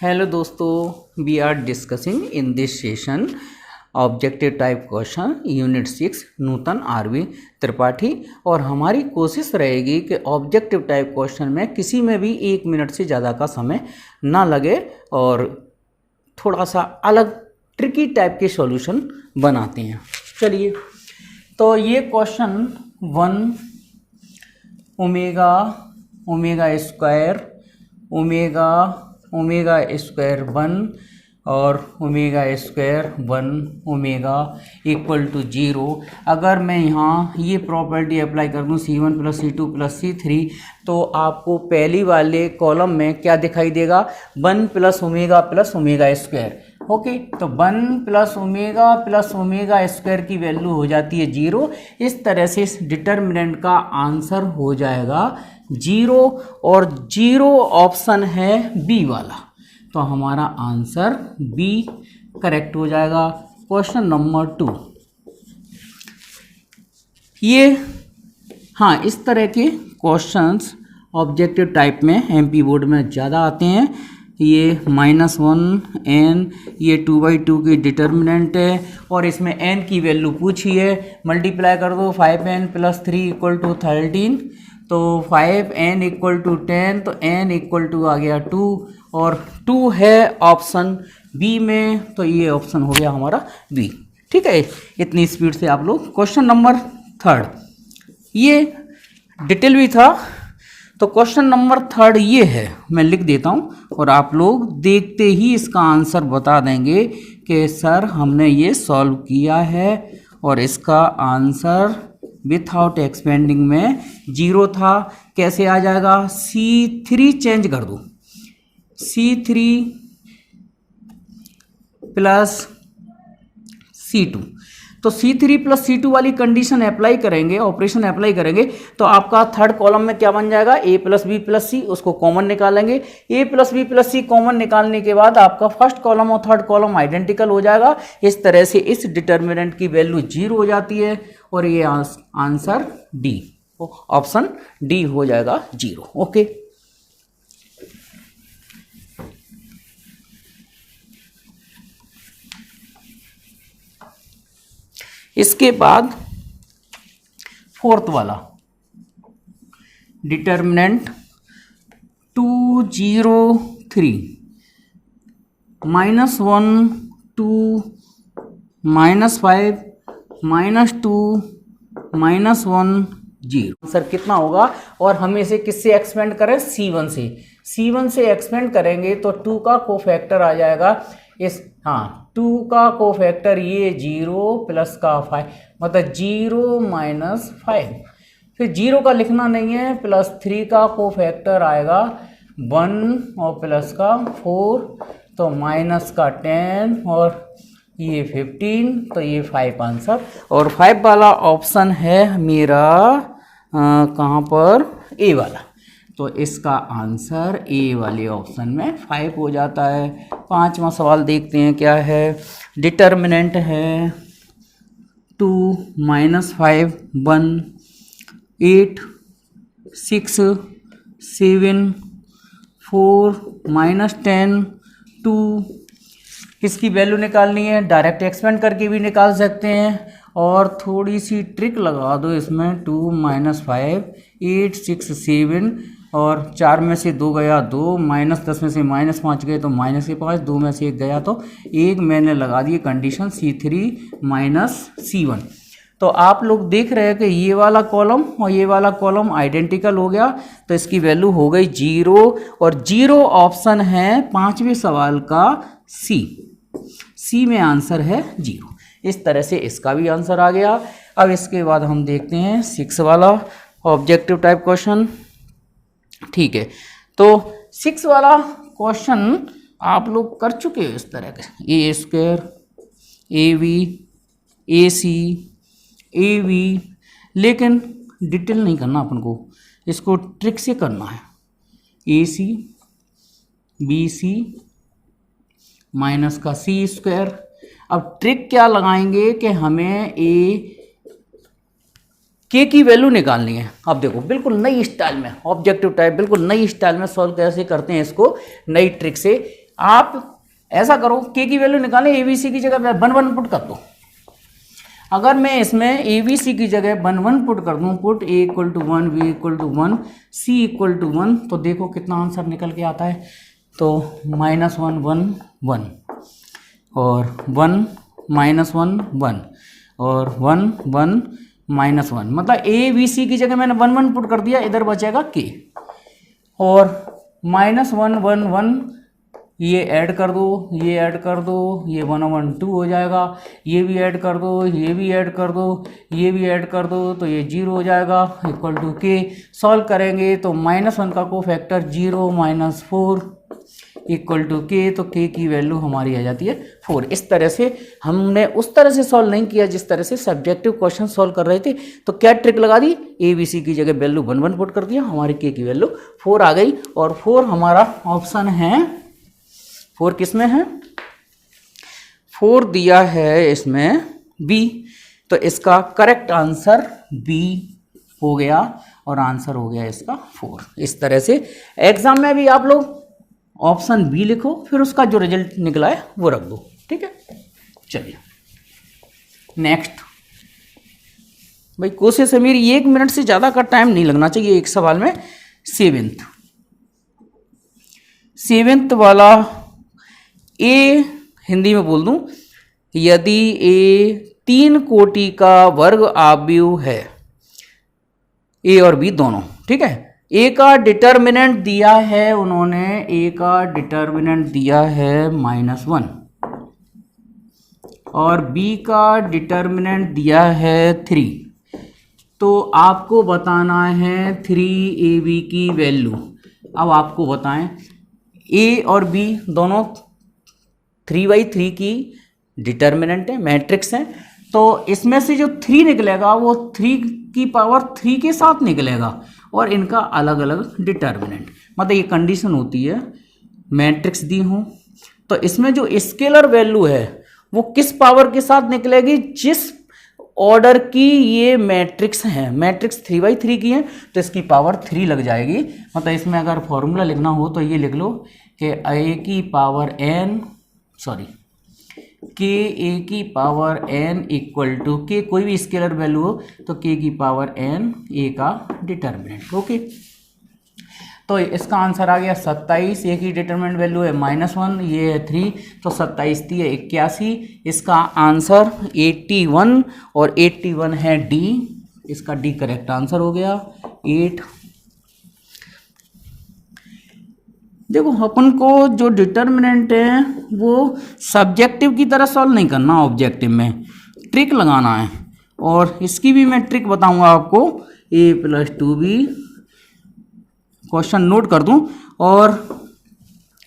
Hello दोस्तों, we are discussing in this session objective type question unit 6 Nutan R V Tripathi. और हमारी कोशिश रहेगी कि ऑब्जेक्टिव टाइप क्वेश्चन में किसी में भी 1 मिनट से ज़्यादा का समय ना लगे और थोड़ा सा अलग ट्रिकी टाइप के सॉल्यूशन बनाते हैं। चलिए, तो ये question 1 omega square omega square 1 और omega square 1 omega equal to 0। अगर मैं यहाँ ये प्रॉपर्टी अप्लाई कर दूँ C1 plus C2 plus C3 तो आपको पहली वाले कॉलम में क्या दिखाई देगा, 1 प्लस ओमेगा स्क्वायर। ओके, तो 1 प्लस ओमेगा स्क्वायर की वैल्यू हो जाती है 0। इस तरह से इस डिटर्मिनेंट का आंसर हो जाएगा 0 और 0 ऑप्शन है बी वाला, तो हमारा आंसर बी करेक्ट हो जाएगा। क्वेश्चन नंबर 2, ये हाँ इस तरह के क्वेश्चंस ऑब्जेक्टिव टाइप में एमपी बोर्ड में ज़्यादा आते हैं। ये -1 n, ये 2/2 की डिटर्मिनेंट है और इसमें n की वैल्यू पूछी है, मल्टीप्लाई कर दो 5n प्लस 3 इक्वल टू 13, तो 5n इक्वल टू 10, तो n इक्वल टू आ गया 2 और 2 है ऑप्शन बी में, तो ये ऑप्शन हो गया हमारा बी। ठीक है, इतनी स्पीड से आप लोग। क्वेश्चन नंबर 3, ये डिटेल भी था, तो क्वेश्चन नंबर 3 ये है, मैं लिख देता हूँ और आप लोग देखते ही इसका आंसर बता देंगे कि सर हमने ये सॉल्व किया है और इसका आंसर विथआउट एक्सपेंडिंग में 0 था। कैसे आ जाएगा, C3 चेंज कर दो, C3 प्लस C2, तो C3 प्लस C2 वाली कंडीशन अप्लाई करेंगे, ऑपरेशन अप्लाई करेंगे, तो आपका थर्ड कॉलम में क्या बन जाएगा, A plus B plus C, उसको कॉमन निकालेंगे। A plus B plus C common निकालने के बाद आपका फर्स्ट कॉलम और थर्ड कॉलम आइडेंटिकल हो जाएगा। इस तरह से इस डिटर्मिनेंट की वैल्यू 0 हो जाती है और ये आंसर डी, ऑप्शन डी हो जाएगा 0। ओके, इसके बाद 4th वाला डिटर्मिनेंट 2 0 3 -1 2 -5 -2 -1 0। आंसर कितना होगा, और हम इसे किससे एक्सपेंड करें, C1 से। C1 से एक्सपेंड करेंगे तो 2 का कोफैक्टर आ जाएगा इस, हाँ 2 का कोफैक्टर ये 0 प्लस का 5, मतलब 0 माइनस 5, फिर 0 का लिखना नहीं है, प्लस 3 का कोफैक्टर आएगा 1 और प्लस का 4, तो माइनस का 10 और ये 15, तो ये 5 आंसर। और 5 वाला ऑप्शन है मेरा कहाँ पर, ए वाला, तो इसका आंसर ए वाले ऑप्शन में 5 हो जाता है। 5वां सवाल देखते हैं क्या है। डिटर्मिनेंट है 2 -5 1 8 6 7 4 -10 2, इसकी वैल्यू निकालनी है, डायरेक्ट एक्सपेंड करके भी निकाल सकते हैं और थोड़ी सी ट्रिक लगा दो इसमें। 2 -5 8 6 7 और 4 में से 2 गया 2, -10 में से -5 गए तो -5, 2 में से 1 गया तो 1, मैंने लगा दी कंडीशन C3 -C1। तो आप लोग देख रहे हैं कि ये वाला कॉलम और ये वाला कॉलम आइडेंटिकल हो गया, तो इसकी वैल्यू हो गई 0 और 0 ऑप्शन है 5वें सवाल का सी में आंसर है 0। इस तरह से इसका भी आंसर आ गया। अब इसके बाद हम देखते हैं 6 वाला ऑब्जेक्टिव टाइप क्वेश्चन। ठीक है, तो 6 वाला क्वेश्चन आप लोग कर चुके हो इस तरह के, A square A B A C A B, लेकिन डिटेल नहीं करना अपन को, इसको ट्रिक से करना है। ए सी बी सी माइनस का सी स्क्वायर। अब ट्रिक क्या लगाएंगे कि हमें ए के की वैल्यू निकालनी है। अब देखो बिल्कुल नई स्टाइल में ऑब्जेक्टिव टाइप, बिल्कुल नई स्टाइल में सॉल्व कैसे करते हैं इसको, नई ट्रिक से। आप ऐसा करो, के की वैल्यू निकालें, ए बी सी की जगह 1 पुट कर दो। अगर मैं इसमें ए बी सी की जगह 1 पुट कर दूं, put A equal to 1, B equal to 1, C equal to 1, तो देखो कितना आंसर निकल के आता है। तो -1 1 1 और 1 -1 1 और 1 1 -1, मतलब ए बी सी की जगह मैंने 1 पुट कर दिया, इधर बचेगा के। और -1 1 1 ये ऐड कर दो, ये ऐड कर दो, ये 1/2 हो जाएगा, ये भी ऐड कर दो, ये भी ऐड कर दो, ये भी ऐड कर दो, तो ये 0 हो जाएगा, इक्वल टू के। सॉल्व करेंगे तो -1 का कोफैक्टर 0 -4 इक्वल टू के, तो के की वैल्यू हमारी आ जाती है 4। इस तरह से हमने उस तरह से सॉल्व नहीं किया जिस तरह से सब्जेक्टिव क्वेश्चन सॉल्व कर रहे थे। तो क्या ट्रिक लगा दी, ए बी सी की जगह वैल्यू 1 पुट कर दिया, हमारी के की वैल्यू 4 आ गई। और 4 हमारा ऑप्शन है, 4 किस में है, 4 दिया है इसमें बी, तो इसका करेक्ट आंसर बी हो गया और आंसर हो गया इसका 4। इस तरह से एग्जाम में भी आप लोग ऑप्शन बी लिखो, फिर उसका जो रिजल्ट निकला है वो रख दो, ठीक है। चलिए नेक्स्ट, भाई कोशिश है मेरी 1 मिनट से ज़्यादा का टाइम नहीं लगना चाहिए एक सवाल में। सेवेंथ वाला ए हिंदी में बोल दूं, यदि ए 3 कोटि का वर्ग आव्यूह है, ए और बी दोनों, ठीक है। ए का डिटर्मिनेंट दिया है उन्होंने, ए का डिटर्मिनेंट दिया है -1 और बी का डिटर्मिनेंट दिया है 3। तो आपको बताना है 3ab की वैल्यू। अब आपको बताएं, ए और बी दोनों 3/3 की डिटर्मिनेंट है, मैट्रिक्स है, तो इसमें से जो 3 निकलेगा वो 3 की पावर 3 के साथ निकलेगा और इनका अलग अलग डिटर्मिनेंट, मतलब ये कंडीशन होती है मैट्रिक्स दी हो तो इसमें जो स्केलर वैल्यू है वो किस पावर के साथ निकलेगी, जिस ऑर्डर की ये मैट्रिक्स है। मैट्रिक्स 3/3 की है तो इसकी पावर 3 लग जाएगी। मतलब इसमें अगर फॉर्मूला लिखना हो तो ये लिख लो कि a की पावर n, सॉरी के ए की पावर n इक्वल टू के, कोई भी स्केलर वैल्यू हो तो k की पावर n a का डिटर्मिनेंट। ओके, तो इसका आंसर आ गया 27। ए की डिटर्मिनेंट वैल्यू है -1, ये है 3, तो 27 3 81। इसका आंसर 81 और 81 है डी, इसका डी करेक्ट आंसर हो गया 8। देखो अपन को जो डिटर्मिनेंट है वो सब्जेक्टिव की तरह सॉल्व नहीं करना, ऑब्जेक्टिव में ट्रिक लगाना है। और इसकी भी मैं ट्रिक बताऊंगा आपको, a + 2b, क्वेश्चन नोट कर दूं। और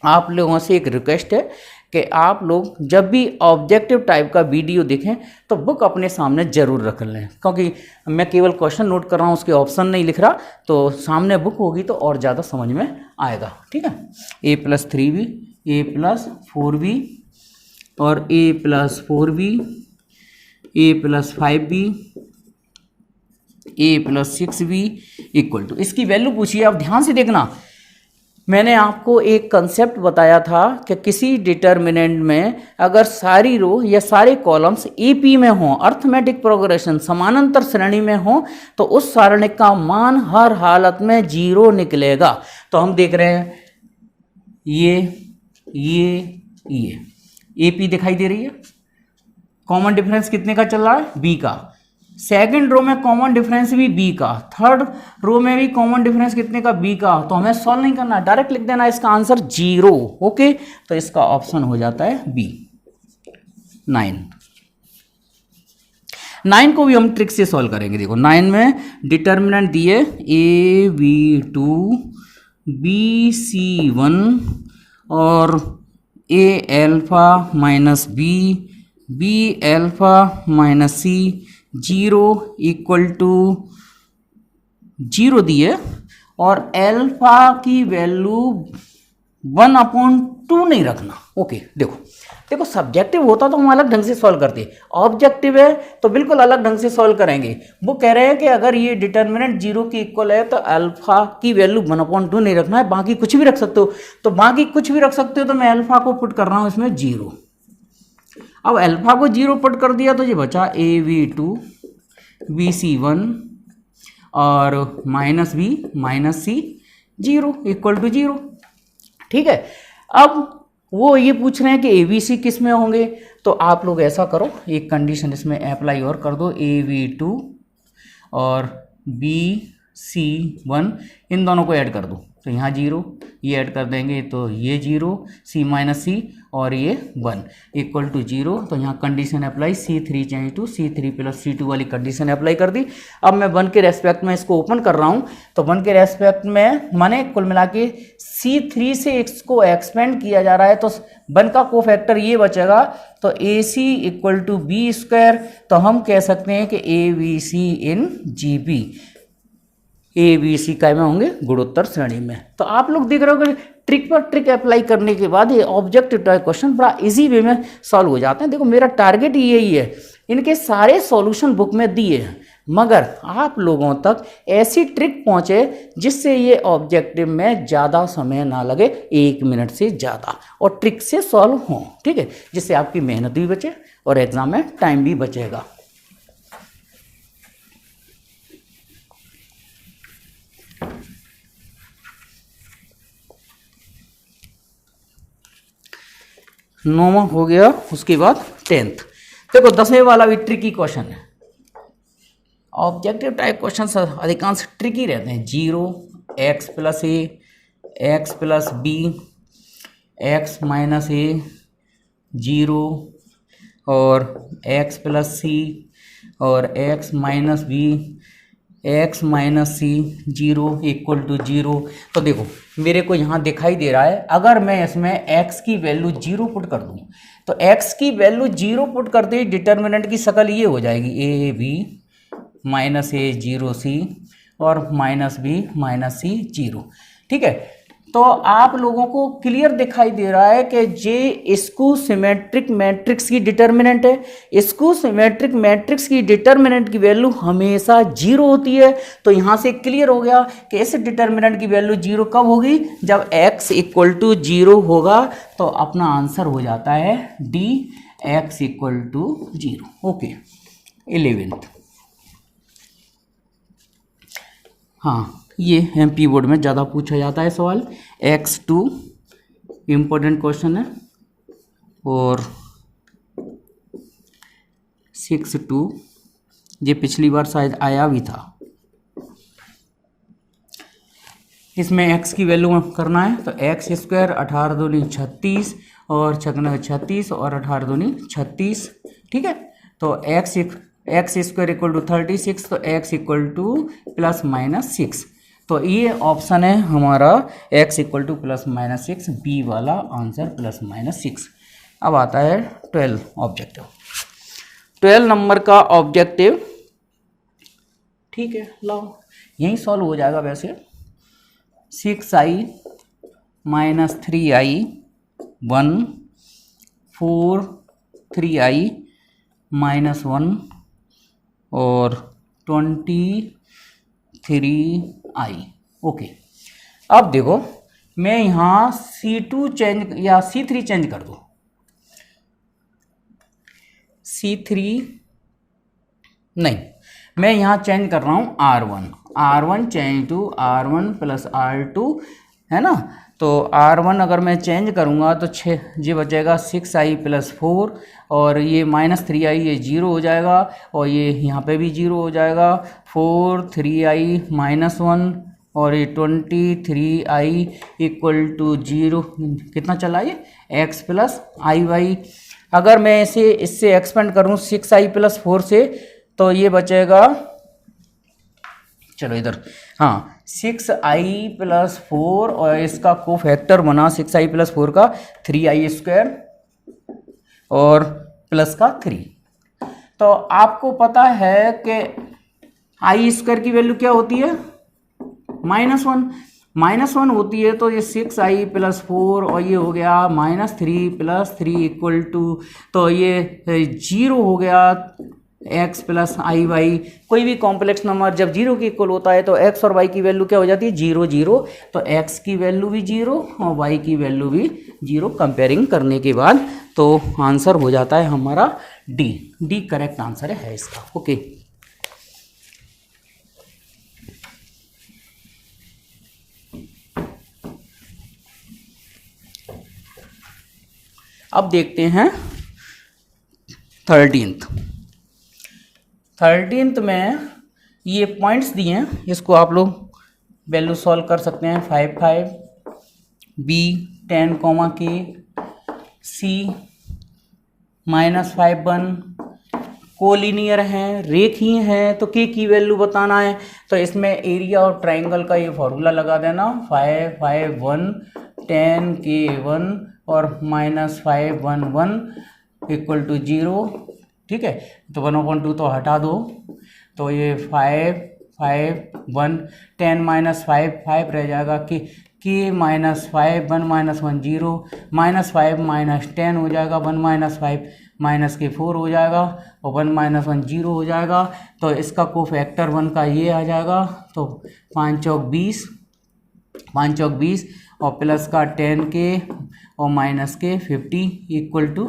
आप लोगों से एक रिक्वेस्ट है कि आप लोग जब भी ऑब्जेक्टिव टाइप का वीडियो देखें तो बुक अपने सामने ज़रूर रख लें, क्योंकि मैं केवल क्वेश्चन नोट कर रहा हूँ, उसके ऑप्शन नहीं लिख रहा, तो सामने बुक होगी तो और ज़्यादा समझ में आएगा। ठीक है, a + 3b, a + 4b और a + 4b, a + 5b, a + 6b equal to, इसकी वैल्यू पूछिए। आप ध्यान से देखना, मैंने आपको एक कंसेप्ट बताया था कि किसी डिटर्मिनेंट में अगर सारी रो या सारे कॉलम्स AP में हों, अर्थमेटिक प्रोग्रेशन समानांतर श्रेणी में हो, तो उस सारणी का मान हर हालत में 0 निकलेगा। तो हम देख रहे हैं ये AP दिखाई दे रही है, कॉमन डिफरेंस कितने का चल रहा है, B का। सेकंड रो में कॉमन डिफरेंस भी B का, थर्ड रो में भी कॉमन डिफरेंस कितने का, B का। तो हमें सॉल्व नहीं करना, डायरेक्ट लिख देना इसका आंसर 0। ओके, तो इसका ऑप्शन हो जाता है B 9। 9 को भी हम ट्रिक से सॉल्व करेंगे। देखो 9 में डिटर्मिनेंट दिए AB2, BC1 और A∝ - B, B∝ - C 0 equal to 0 दिए और अल्फा की वैल्यू 1/2 टू नहीं रखना। ओके देखो सब्जेक्टिव होता तो हम अलग ढंग से सॉल्व करते, ऑब्जेक्टिव है तो बिल्कुल अलग ढंग से सॉल्व करेंगे। वो कह रहे हैं कि अगर ये डिटर्मिनेंट 0 की इक्वल है तो अल्फा की वैल्यू 1/2 नहीं रखना है, बाकी कुछ भी रख सकते हो। तो बाकी कुछ भी रख सकते हो तो मैं अल्फा को पुट कर रहा हूँ इसमें 0। अब अल्फा को 0 पुट कर दिया तो ये बचा AV2 BC1 और minus B minus C 0 equal to 0। ठीक है, अब वो ये पूछ रहे हैं कि ABC किस में होंगे, तो आप लोग ऐसा करो, एक कंडीशन इसमें अप्लाई और कर दो, AV2 और BC1 इन दोनों को ऐड कर दो तो यहाँ 0, ये ऐड कर देंगे तो ये 0, C माइनस C और ये 1 इक्वल टू 0। तो यहाँ condition apply, C3 change to C3 plus C2 वाली कंडीशन अप्लाई कर दी। अब मैं 1 के रेस्पेक्ट में इसको ओपन कर रहा हूँ, तो 1 के रेस्पेक्ट में माने कुल मिला के C3 से इसको एक्सपेंड किया जा रहा है, तो 1 का कोफैक्टर ये बचेगा, तो AC equal to B square. तो हम कह सकते हैं कि ABC इन GB, ABC काय में होंगे गुणोत्तर श्रेणी में। तो आप लोग देख रहे हो कि ट्रिक पर ट्रिक अप्लाई करने के बाद ये ऑब्जेक्टिव टाइप क्वेश्चन बड़ा इजी वे में सॉल्व हो जाते हैं। देखो मेरा टारगेट यही है, इनके सारे सॉल्यूशन बुक में दिए हैं, मगर आप लोगों तक ऐसी ट्रिक पहुंचे जिससे ये ऑब्जेक्टिव में ज़्यादा समय ना लगे, 1 मिनट से ज़्यादा, और ट्रिक से सॉल्व हो। ठीक है, जिससे आपकी मेहनत भी बचे और एग्जाम में टाइम भी बचेगा। नौवां हो गया, उसके बाद 10th। देखो 10वें वाला भी ट्रिकी क्वेश्चन है। ऑब्जेक्टिव टाइप क्वेश्चन अधिकांश ट्रिकी रहते हैं। 0 x plus A x plus B x minus A 0 और x प्लस C और x minus B x minus C 0 equal to 0। तो देखो मेरे को यहाँ दिखाई दे रहा है, अगर मैं इसमें x की वैल्यू 0 पुट कर दूँ तो x की वैल्यू 0 पुट करते ही डिटर्मिनेंट की शक्ल ये हो जाएगी, AB माइनस A 0C और माइनस B माइनस C 0। ठीक है, तो आप लोगों को क्लियर दिखाई दे रहा है कि जे स्क्यू सिमेट्रिक मैट्रिक्स की डिटर्मिनेंट है। स्क्यू सिमेट्रिक मैट्रिक्स की डिटर्मिनेंट की वैल्यू हमेशा 0 होती है। तो यहाँ से क्लियर हो गया कि इस डिटर्मिनेंट की वैल्यू 0 कब होगी, जब x इक्वल टू 0 होगा। तो अपना आंसर हो जाता है D, x equal to 0। Okay 11th। हाँ, ये MP बोर्ड में ज़्यादा पूछा जाता है सवाल। X2 इम्पोर्टेंट क्वेश्चन है, और 6-2 ये पिछली बार शायद आया भी था। इसमें x की वैल्यू करना है, तो x स्क्वायर 18 दूनी 36 और 36 और 18 दूनी 36। ठीक है, तो x स्क्वायर इक्वल टू 36, तो x equal to plus minus 6। तो ये ऑप्शन है हमारा x equal to plus minus 6, B वाला आंसर प्लस माइनस 6। अब आता है 12 ऑब्जेक्टिव, 12 नंबर का ऑब्जेक्टिव। ठीक है, लाओ यही सॉल्व हो जाएगा वैसे। 6i minus 3i 1 4 3i minus 1 और 23i। ओके, अब देखो मैं यहाँ C2 चेंज या C3 चेंज कर दूँ। C3 नहीं, मैं यहाँ चेंज कर रहा हूँ R1 change to R1 plus R2, है ना। तो R1 अगर मैं चेंज करूँगा तो 6 ये बचेगा 6i प्लस 4 और ये माइनस 3i, ये 0 हो जाएगा और ये यहाँ पे भी 0 हो जाएगा। 4 3i माइनस 1 और ये 23i इक्वल टू 0। कितना चला ये x प्लस आई वाई। अगर मैं इसे इससे एक्सपेंड करूँ 6i प्लस 4 से, तो ये बचेगा, चलो इधर, हाँ 6i प्लस 4 और इसका कोफैक्टर बना 6i प्लस 4 का 3i स्क्वायर और प्लस का 3। तो आपको पता है कि i स्क्वायर की वैल्यू क्या होती है, -1। -1 होती है तो ये 6i + 4 और ये हो गया -3 + 3 इक्वल टू, तो ये 0 हो गया x + iy। कोई भी कॉम्प्लेक्स नंबर जब 0 के इक्वल होता है तो x और y की वैल्यू क्या हो जाती है 0 0, तो x की वैल्यू भी 0 और y की वैल्यू भी 0 कंपेयरिंग करने के बाद तो आंसर हो जाता है हमारा डी करेक्ट आंसर है इसका। ओके, अब देखते हैं 13th में ये पॉइंट्स दिए हैं, इसको आप लोग वैल्यू सॉल्व कर सकते हैं। 5 5 b 10 k c -5 1 कोलिनियर हैं, रेखीय हैं, तो k की वैल्यू बताना है। तो इसमें एरिया और ट्राइंगल का ये फॉर्मूला लगा देना, 5 5 1 10 k 1 और -5 1 1 इक्वल टू 0। ठीक है, तो 1/2 तो हटा दो, तो ये 5 5 1 10 -5 5 रह जाएगा कि -5 1 -1 0 -5 -10 हो जाएगा, 1 -5 के 4 हो जाएगा और 1 -1 0 हो जाएगा। तो इसका कोफैक्टर 1 का ये आ जाएगा, तो 5 चौक 20 और प्लस का 10 के और माइनस के 50 इक्वल टू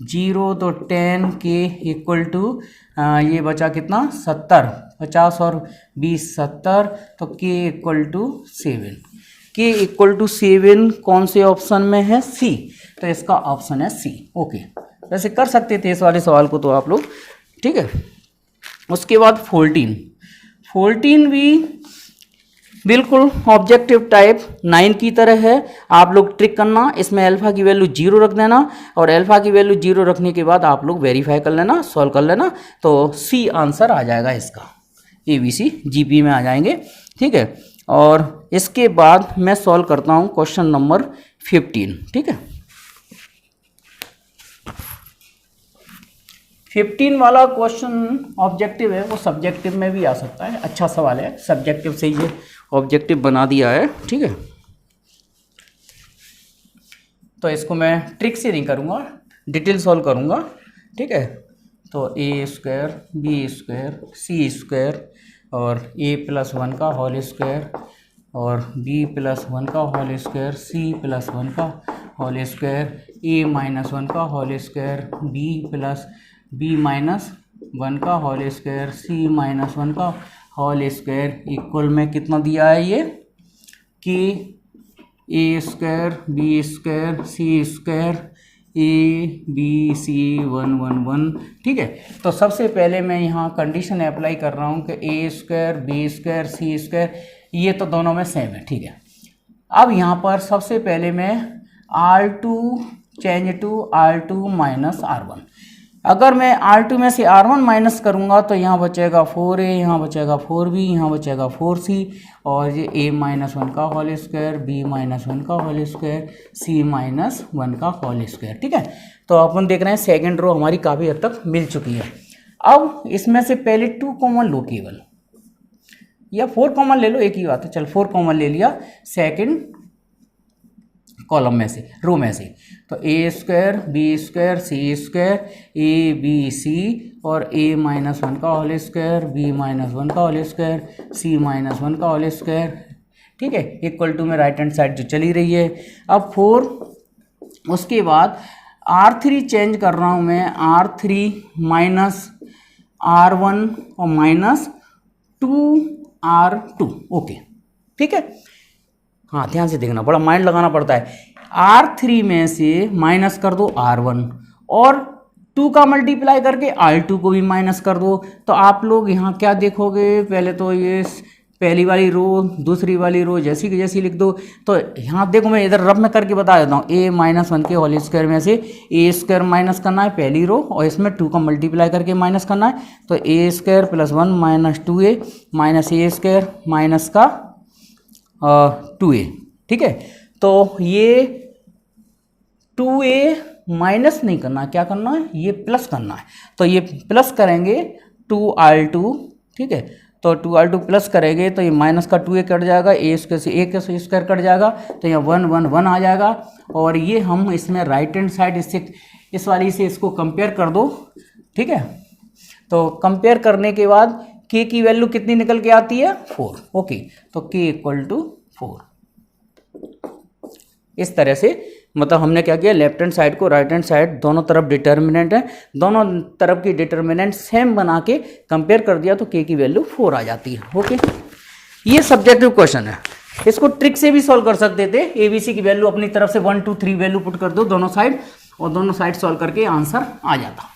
0। तो 10 के इक्वल टू ये बचा कितना 70, 50 और 20 70, तो के इक्वल टू 7। के इक्वल टू 7 कौन से ऑप्शन में है? सी, तो इसका ऑप्शन है सी। ओके, वैसे कर सकते थे इस वाले सवाल को तो आप लोग। ठीक है, उसके बाद 14 भी बिल्कुल ऑब्जेक्टिव टाइप 9 की तरह है। आप लोग ट्रिक करना, इसमें अल्फा की वैल्यू 0 रख देना और अल्फा की वैल्यू 0 रखने के बाद आप लोग वेरीफाई कर लेना, सॉल्व कर लेना, तो सी आंसर आ जाएगा इसका। ABC GP में आ जाएंगे। ठीक है, और इसके बाद मैं सॉल्व करता हूँ क्वेश्चन नंबर 15। ठीक है, 15 वाला क्वेश्चन ऑब्जेक्टिव है, वो सब्जेक्टिव में भी आ सकता है। अच्छा सवाल है, सब्जेक्टिव से ये ऑब्जेक्टिव बना दिया है। ठीक है, तो इसको मैं ट्रिक से नहीं करूँगा, डिटेल सॉल्व करूँगा। ठीक है, तो a² b² c² और a+1 का होल स्क्वायर और b+1 का होल स्क्वायर c+1 का होल स्क्वायर a-1 का होल स्क्वायर b-1 का होल स्क्वायर c-1 का होल स्क्वायर इक्वल में कितना दिया है ये कि a² b² c² ABC 1 1 1। ठीक है, तो सबसे पहले मैं यहाँ कंडीशन अप्लाई कर रहा हूँ कि a² b² c² ये तो दोनों में सेम है। ठीक है, अब यहाँ पर सबसे पहले मैं R2 change to R2 minus R1। अगर मैं R2 में से R1 माइनस करूँगा तो यहाँ बचेगा 4a, यहाँ बचेगा 4b, यहाँ बचेगा 4c और ये a-1 का होल स्क्वायर b-1 का होल स्क्वायर c-1 का होल स्क्वायर। ठीक है, तो अपन देख रहे हैं सेकंड रो हमारी काफ़ी हद तक मिल चुकी है। अब इसमें से पहले 2 कॉमन लो केवल, या 4 कॉमन ले लो, एक ही बात है। चल 4 कॉमन ले लिया सेकंड कॉलम में से, रो में से, तो a² b² c² abc और a-1 का होल स्क्वायर b-1 का होल स्क्वायर c-1 का होल स्क्वायर। ठीक है, इक्वल टू में राइट हैंड साइड जो चली रही है। अब 4, उसके बाद R3 चेंज कर रहा हूँ मैं, R3 माइनस R1 और माइनस 2R2। ओके, ठीक है, हाँ ध्यान से देखना, बड़ा माइंड लगाना पड़ता है। R3 में से माइनस कर दो R1 और 2 का मल्टीप्लाई करके R2 को भी माइनस कर दो। तो आप लोग यहाँ क्या देखोगे, पहले तो ये पहली वाली रो दूसरी वाली रो जैसी की जैसी लिख दो। तो यहाँ देखो, मैं इधर रब में करके बता देता हूँ, a-1 के होल स्क्वायर में से a² माइनस करना है पहली रो और इसमें 2 का मल्टीप्लाई करके माइनस करना है। तो a² + 1 minus 2a minus a² minus का 2a। ठीक है, तो ये 2a माइनस नहीं करना, क्या करना है, ये प्लस करना है। तो ये प्लस करेंगे 2R2। ठीक है, तो 2r2 प्लस करेंगे तो ये माइनस का 2a कट जाएगा, a स्क्वायर से a का स्क्वायर कट जाएगा, तो यहाँ 1 1 1 आ जाएगा। और ये हम इसमें राइट हैंड साइड इससे इस वाली से इसको कंपेयर कर दो, ठीक है। तो कंपेयर करने के बाद k की वैल्यू कितनी निकल के आती है 4, ओके। तो k इक्वल टू 4। इस तरह से मतलब हमने क्या किया, लेफ्ट हैंड साइड को राइट हैंड साइड दोनों तरफ डिटर्मिनेंट है, दोनों तरफ की डिटर्मिनेंट सेम बना के कंपेयर कर दिया तो k की वैल्यू 4 आ जाती है, ओके। ये सब्जेक्टिव क्वेश्चन है, इसको ट्रिक से भी सॉल्व कर सकते थे। ABC की वैल्यू अपनी तरफ से 1 2 3 वैल्यू पुट कर दो दोनों साइड, और दोनों साइड सॉल्व करके आंसर आ जाता।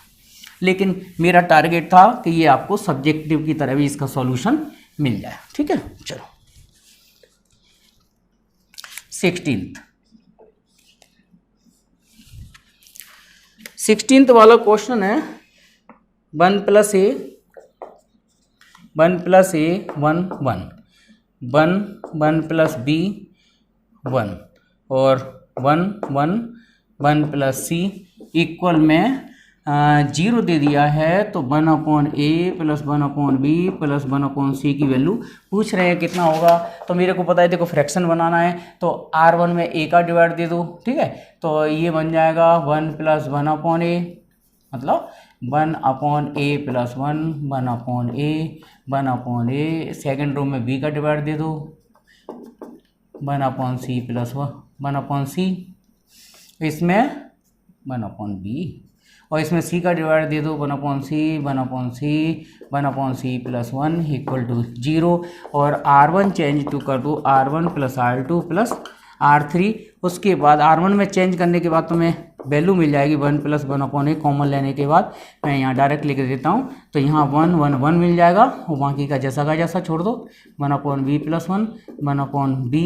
लेकिन मेरा टारगेट था कि ये आपको सब्जेक्टिव की तरह भी इसका सॉल्यूशन मिल जाए, ठीक है। चलो 16th वाला क्वेश्चन है 1 + a 1 1 1 1 + b 1 और 1 1 1 + c इक्वल में 0 दे दिया है, तो 1/a + 1/b + 1/c की वैल्यू पूछ रहे हैं कितना होगा। तो मेरे को पता है, देखो फ्रैक्शन बनाना है तो r1 में a का डिवाइड दे दो, ठीक है। तो ये बन जाएगा 1 + 1/a, मतलब 1/a + 1 1/a 1/a। Second row में b का डिवाइड दे दो 1/c + 1/c, इसमें 1/b, और इसमें c का डिवाइड दे दो 1/c 1/c 1/c + 1 equal to 0। और r1 चेंज टू कर दो r1 + r2 + r3। उसके बाद r1 में चेंज करने के बाद तुम्हें वैल्यू मिल जाएगी 1 + 1/a, कॉमन लेने के बाद मैं यहाँ डायरेक्ट लिख देता हूँ। तो यहाँ 1 1 1 मिल जाएगा, और बाकी का जैसा का जैसा छोड़ दो 1/b + 1 1/b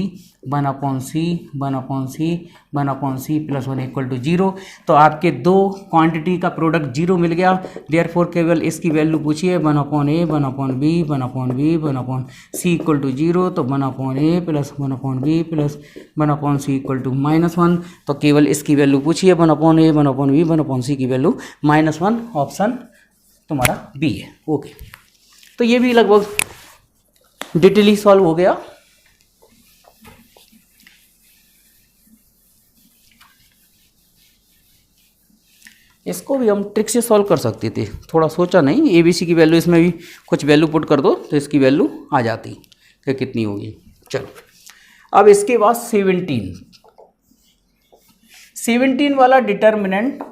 1/c 1/c 1/c + 1 equal to 0। तो आपके दो क्वांटिटी का प्रोडक्ट 0 मिल गया। देयरफॉर केवल इसकी वैल्यू पूछिए 1/a 1/b 1/b 1/c equal to 0। तो 1/a + 1/b + 1/c equal to -1। तो केवल इसकी वैल्यू पूछिए 1/a 1/b 1/c की वैल्यू -1। ऑप्शन तुम्हारा बी है, ओके। तो ये भी लगभग डिटेली सॉल्व हो गया। इसको भी हम ट्रिक से सॉल्व कर सकते थे, थोड़ा सोचा नहीं। ABC की वैल्यू इसमें भी कुछ वैल्यू पुट कर दो तो इसकी वैल्यू आ जाती कि कितनी होगी। चलो अब इसके बाद 17 वाला डिटर्मिनेंट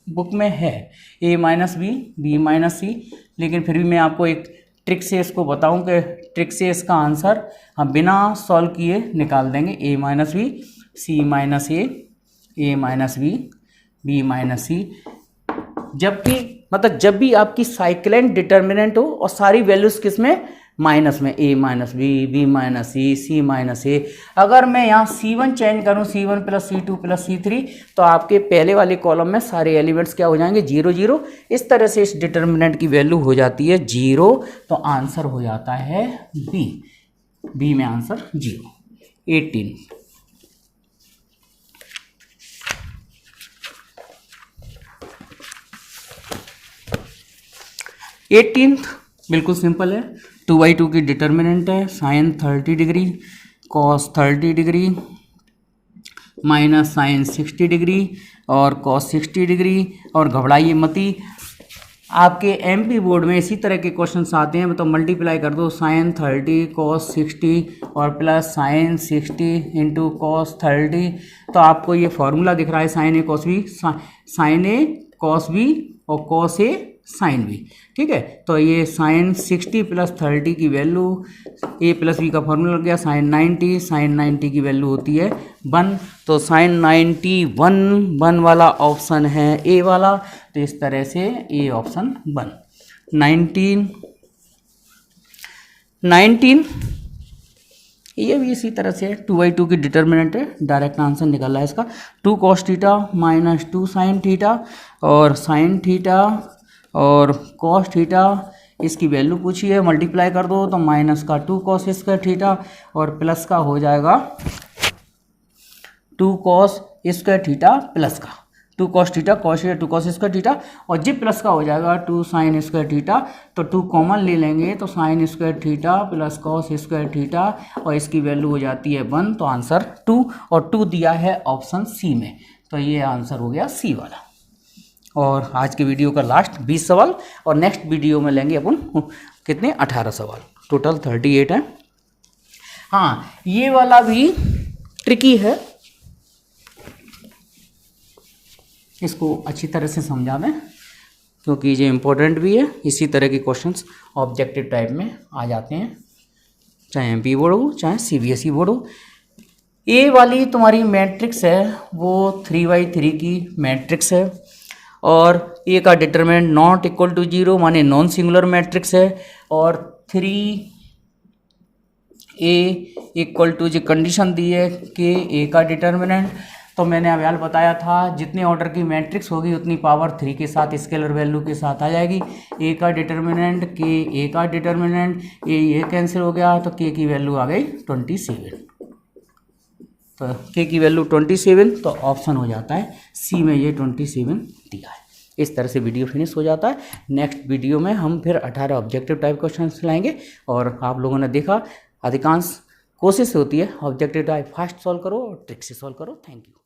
बुक में है a - b b - c, लेकिन फिर भी मैं आपको एक ट्रिक से इसको बताऊं कि ट्रिक से इसका आंसर हम बिना सॉल्व किए निकाल देंगे। a - b c - a b b - c। जबकि मतलब जब भी आपकी साइक्लिक डिटर्मिनेंट हो और सारी वैल्यूज किसमें माइनस में, a - b b - c c - a। अगर मैं यहाँ c1 चेंज करूँ c1 + c2 + c3, तो आपके पहले वाले कॉलम में सारे एलिमेंट्स क्या हो जाएंगे 0 0। इस तरह से इस डिटर्मिनेंट की वैल्यू हो जाती है 0। तो आंसर हो जाता है बी में आंसर 0। 18th बिल्कुल सिंपल है। 2/2 की डिटर्मिनेंट है sin 30 degree cos 30 degree minus sin 60 degree और cos 60 डिग्री। और घबराइए मती, आपके MP बोर्ड में इसी तरह के क्वेश्चंस आते हैं। तो मल्टीप्लाई कर दो sin 30 cos 60 और प्लस sin 60 इंटू cos 30। तो आपको ये फॉर्मूला दिख रहा है sin A cos B और cos A sin B, ठीक है। तो ये sin 60 + 30 की वैल्यू A + B का फॉर्मूला लग गया sin 90 की वैल्यू होती है 1। तो sin 90 1 वाला ऑप्शन है A वाला। तो इस तरह से A ऑप्शन 1। 19 ये भी इसी तरह से 2/2 की डिटर्मिनेंट है, डायरेक्ट आंसर निकल रहा है इसका। 2 cos θ - 2 sin θ और sin θ और cos θ इसकी वैल्यू पूछी है, मल्टीप्लाई कर दो तो माइनस का 2 cos स्क्वायर θ और प्लस का हो जाएगा 2 cos स्क्वायर θ प्लस का। 2 cos थीटा, cos है 2 cos स्क्वायर थीटा, और जी प्लस का हो जाएगा 2 sin स्क्वायर थीटा। तो 2 कॉमन ले लेंगे तो sin square theta plus cos square theta, और इसकी वैल्यू हो जाती है 1। तो आंसर 2, और 2 दिया है ऑप्शन सी में, तो ये आंसर हो गया सी वाला। और आज के वीडियो का लास्ट 20 सवाल, और नेक्स्ट वीडियो में लेंगे अपन कितने 18 सवाल, टोटल 38 है। हाँ, ये वाला भी ट्रिकी है, इसको अच्छी तरह से समझा दें क्योंकि ये इम्पोर्टेंट भी है। इसी तरह के क्वेश्चंस ऑब्जेक्टिव टाइप में आ जाते हैं, चाहे एमपी बोर्ड हो चाहे सीबीएसई बोर्ड हो। ए वाली तुम्हारी मैट्रिक्स है वो 3/3 की मैट्रिक्स है, और ए का डिटरमिनेंट नॉट इक्वल टू 0 माने नॉन सिंगुलर मैट्रिक्स है, और 3A इक्वल टू जो कंडीशन दी है कि ए का डिटरमिनेंट, तो मैंने अभी बताया था जितने ऑर्डर की मैट्रिक्स होगी उतनी पावर 3 के साथ स्केलर वैल्यू के साथ आ जाएगी। ए का डिटरमिनेंट के, ए का डिटरमिनेंट ये कैंसिल हो गया, तो के की वैल्यू आ गई 27। तो के की वैल्यू 27, तो ऑप्शन हो जाता है सी में, ये 27 दिया है। इस तरह से वीडियो फिनिश हो जाता है। नेक्स्ट वीडियो में हम फिर 18 ऑब्जेक्टिव टाइप क्वेश्चन लाएंगे, और आप लोगों ने देखा अधिकांश कोशिश होती है ऑब्जेक्टिव टाइप फास्ट सॉल्व करो और ट्रिक से सॉल्व करो। Thank you.